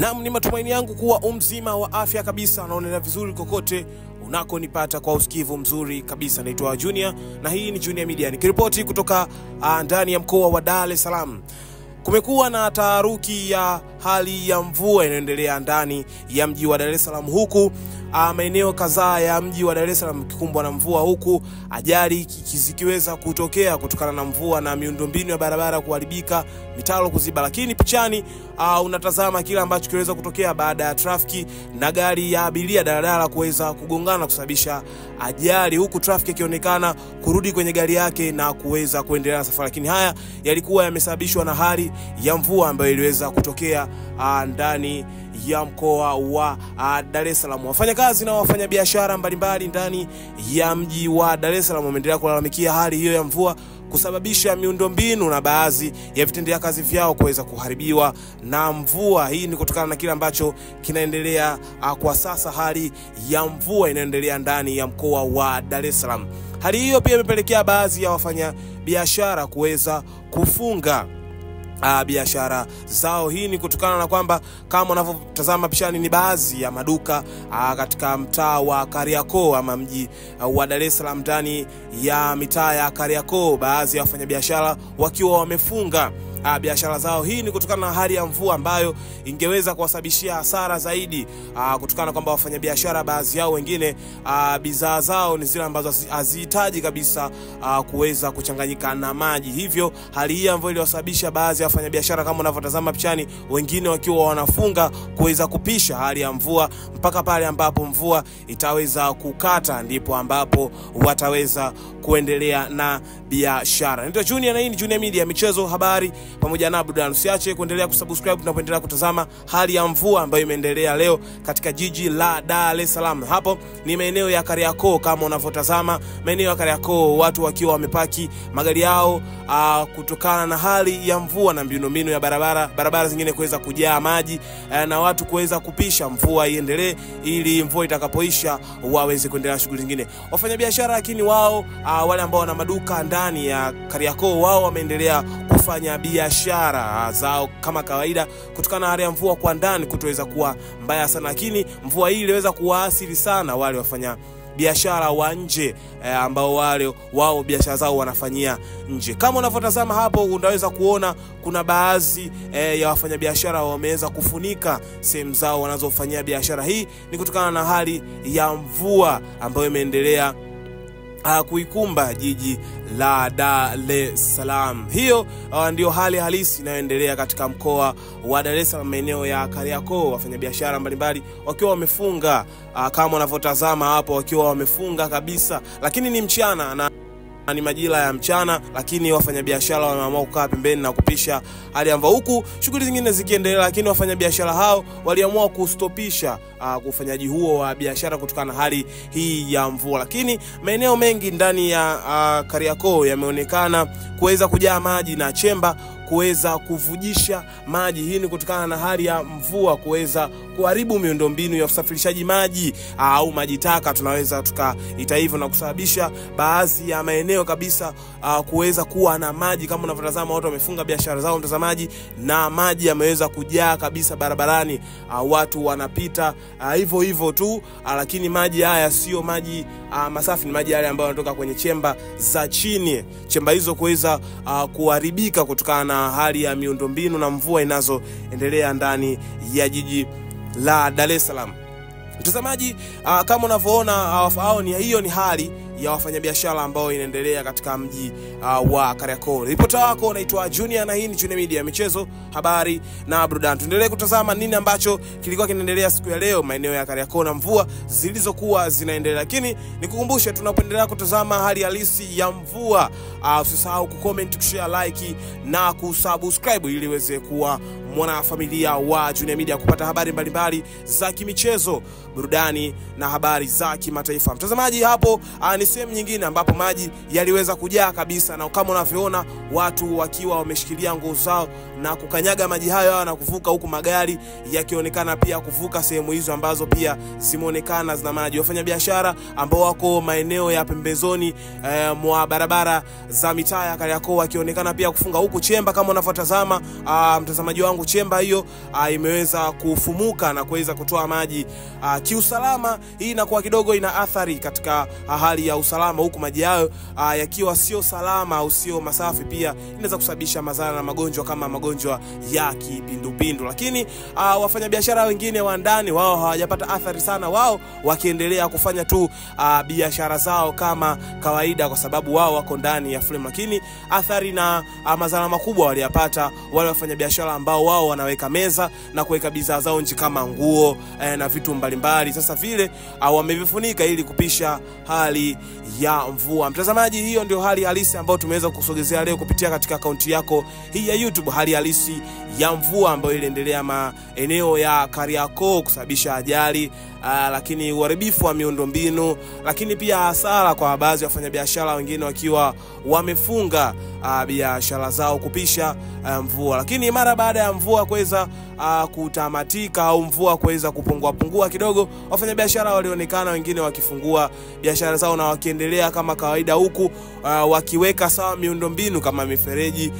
Naam, ni matumaini yangu kuwa mzima wa afya kabisa, naonelea vizuri kokote unakonipata kwa usikivu mzuri kabisa. Naitwa Junior na hii ni Junior Media. Nikiripoti kutoka ndani ya mkoa wa Dar es Salaam. Kumekuwa na taharuki ya hali ya mvua inaendelea ndani ya mji wa Dar es Salaam, huku maeneo kadhaa ya mji wa Dar es Salaam kikumbwa na mvua, huku ajali zikiweza kutokea kutokana na mvua na miundombinu ya barabara kuharibika, mitaro kuziba. Lakini pichani unatazama kile ambacho kiweza kutokea baada ya trafiki na gari ya abiria daladala kuweza kugongana kusababisha ajali, huku trafiki ikionekana kurudi kwenye gari yake na kuweza kuendelea na safari. Lakini haya yalikuwa yamesababishwa na hali ya mvua ambayo iliweza kutokea ndani ya mkoa wa Dar es Salaam. Wafanyakazi na wafanyabiashara mbalimbali ndani ya mji wa Dar es Salaam wameendelea kulalamikia hali hiyo ya mvua kusababisha miundombinu na baadhi ya vitendea kazi vyao kuweza kuharibiwa na mvua. Hii ni kutokana na kile ambacho kinaendelea kwa sasa, hali ya mvua inaendelea ndani ya mkoa wa Dar es Salaam. Hali hiyo pia imepelekea baadhi ya wafanyabiashara kuweza kufunga biashara zao. Hii ni kutokana na kwamba kama unavyotazama pichani ni baadhi ya maduka katika mtaa wa Kariakoo ama mji wa Dar es Salaam, ndani ya mitaa ya Kariakoo, baadhi ya wafanyabiashara wakiwa wamefunga biashara zao. Hii ni kutokana na hali ya mvua ambayo ingeweza kuwasababishia hasara zaidi, kutokana na kwamba wafanyabiashara baadhi yao wengine bidhaa zao ni zile ambazo hazihitaji kabisa kuweza kuchanganyika na maji. Hivyo hali hii ambayo iliwasababisha baadhi ya wafanyabiashara kama unavyotazama pichani, wengine wakiwa wanafunga kuweza kupisha hali ya mvua mpaka pale ambapo mvua itaweza kukata, ndipo ambapo wataweza kuendelea na biashara. Ndio Junior na hii ni Junior Media, michezo, habari pamoja na burudani. Usiache kuendelea kusubscribe tunapoendelea kutazama hali ya mvua ambayo imeendelea leo katika jiji la Dar es Salaam. Hapo ni maeneo ya Kariakoo, kama unavyotazama maeneo ya Kariakoo, watu wakiwa wamepaki magari yao kutokana na hali ya mvua na miundombinu ya barabara zingine kuweza kujaa maji na watu kuweza kupisha mvua iendelee, ili mvua itakapoisha waweze kuendelea na shughuli zingine. Wafanyabiashara lakini wao wale ambao wana maduka ndani ya Kariakoo, wao wameendelea kufanya biashara zao kama kawaida kutokana na hali ya mvua kwa ndani kutoweza kuwa mbaya sana. Lakini mvua hii iliweza kuwaathiri sana wale wafanya biashara wa nje ambao wao biashara zao wanafanyia nje. Kama unavyotazama hapo, unaweza kuona kuna baadhi ya wafanyabiashara wameweza kufunika sehemu zao wanazofanyia biashara. Hii ni kutokana na hali ya mvua ambayo imeendelea kuikumba jiji la Dar es Salaam. Hiyo ndio hali halisi inayoendelea katika mkoa wa Dar es Salaam, maeneo ya Kariakoo, wafanyabiashara mbalimbali wakiwa wamefunga kama unavyotazama hapo, wakiwa wamefunga kabisa. Lakini ni mchana na ni majira ya mchana, lakini wafanyabiashara wameamua kukaa pembeni na kupisha hali ya mvua, huku shughuli zingine zikiendelea. Lakini wafanyabiashara hao waliamua kustopisha ufanyaji huo wa biashara kutokana na hali hii ya mvua. Lakini maeneo mengi ndani ya Kariakoo yameonekana kuweza kujaa maji na chemba kuweza kuvujisha maji. Hii ni kutokana na hali ya mvua kuweza kuharibu miundombinu ya usafirishaji maji au maji taka, tunaweza tukaita hivyo, na kusababisha baadhi ya maeneo kabisa kuweza kuwa na maji. Kama unavyotazama watu wamefunga biashara zao mtazamaji, na maji yameweza kujaa kabisa barabarani, watu wanapita hivyo tu. Lakini maji haya sio maji masafi, ni maji yale ambayo yanatoka kwenye chemba za chini, chemba hizo kuweza kuharibika kutokana na hali ya miundombinu na mvua inazoendelea ndani ya jiji la Dar es Salaam. Mtazamaji, kama unavyoona hiyo ni hali ya wafanyabiashara ambao inaendelea katika mji wa Kariakoo. Ripota wako naitwa Junior na hii ni Junior Media, michezo, habari na burudani. Tuendelee kutazama nini ambacho kilikuwa kinaendelea siku ya leo maeneo ya Kariakoo na mvua zilizokuwa zinaendelea. Lakini nikukumbushe, tunapoendelea kutazama hali halisi ya mvua, usisahau kucomment, kushare, like na kusubscribe ili uweze kuwa mwana familia wa Junior Media kupata habari mbalimbali za kimichezo, burudani na habari za kimataifa. Mtazamaji, hapo ni sehemu nyingine ambapo maji yaliweza kujaa kabisa, na kama unavyoona watu wakiwa wameshikilia nguo zao na kukanyaga maji hayo na kuvuka, huku magari yakionekana pia kuvuka sehemu hizo ambazo pia zimeonekana zina maji. Wafanyabiashara ambao wako maeneo ya pembezoni mwa barabara za mitaa ya Kariakoo wakionekana pia kufunga, huku chemba kama unavyotazama mtazamaji wangu tangu chemba hiyo imeweza kufumuka na kuweza kutoa maji kiusalama, hii inakuwa kidogo ina athari katika hali ya usalama, huku maji hayo yakiwa sio salama au sio masafi, pia inaweza kusababisha madhara na magonjwa kama magonjwa ya kipindupindu. Lakini wafanyabiashara wengine wa ndani wao hawajapata athari sana, wao wakiendelea kufanya tu biashara zao kama kawaida kwa sababu wao wako ndani ya frame. Lakini athari na madhara makubwa waliyapata wale wafanyabiashara ambao wao wanaweka meza na kuweka bidhaa zao nje kama nguo na vitu mbalimbali. Sasa vile wamevifunika ili kupisha hali ya mvua. Mtazamaji, hiyo ndio hali halisi ambayo tumeweza kusogezea leo kupitia katika akaunti yako hii ya YouTube, hali halisi ya mvua ambayo iliendelea maeneo ya Kariakoo kusababisha ajali, lakini uharibifu wa miundombinu, lakini pia hasara kwa baadhi ya wafanyabiashara wengine wakiwa wamefunga biashara zao kupisha mvua. Lakini mara baada ya mvua kuweza kutamatika au mvua kuweza kupungua kidogo, wafanyabiashara walionekana wengine wakifungua biashara zao na wakiendelea kama kawaida, huku wakiweka sawa miundombinu kama mifereji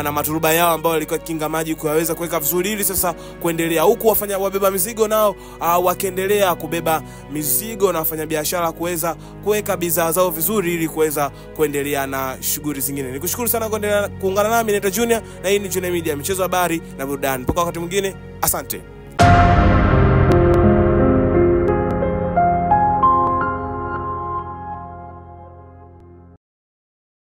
na maturuba yao ambayo yalikuwa kinga maji kuweza kuweka vizuri ili sasa kuendelea, huku wabeba mizigo nao wakiendelea kubeba mizigo na wafanyabiashara kuweza kuweka bidhaa zao vizuri ili kuweza kuendelea na shughuli zingine. Nikushukuru sana kuendelea kuungana nami, naitwa Junior na hii ni Junior Media, michezo, habari na burudani. Mpaka wakati mwingine, asante.